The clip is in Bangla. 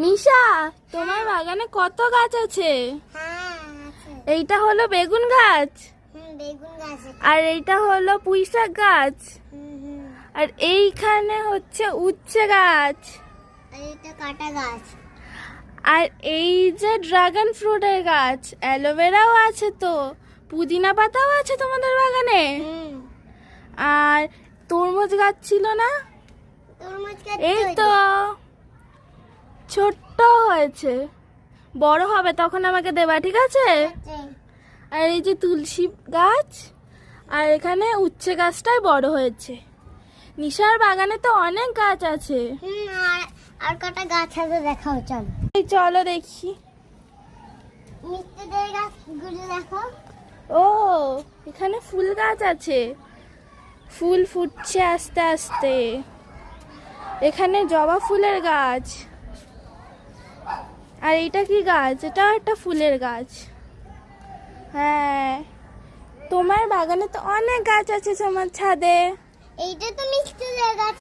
নিশা, তোমার বাগানে কত গাছ আছে? এইটা হলো বেগুন গাছ, আর এইটা হলো পুঁই শাক গাছ, আর এইখানে হচ্ছে উচ্ছে গাছ, কাটা গাছ, আর এই যে ড্রাগন ফ্রুটের গাছ, অ্যালোভেরাও আছে, তো পুদিনা পাতাও আছে তোমাদের বাগানে। আর তরমুজ গাছ ছিল না? এই তো ছোট্ট হয়েছে, বড় হবে তখন আমাকে দেবা, ঠিক আছে? আর এই যে তুলসী গাছ, আর এখানে উচ্ছে গাছটাই বড় হয়েছে। নিশার বাগানে তো অনেক গাছ আছে। আর কটা গাছ আছে দেখাও, চলো। এই চলো দেখি। মিষ্টিদের গাছগুলো দেখো। ও, এখানে ফুল গাছ আছে, ফুল ফুটছে আস্তে আস্তে। এখানে জবা ফুলের গাছ, আর এটা কি গাছ? এটা একটা ফুলের গাছ। হ্যাঁ, তোমার বাগানে তো অনেক গাছ আছে, তোমার ছাদে। এইটা তো মিষ্টিদের গাছ।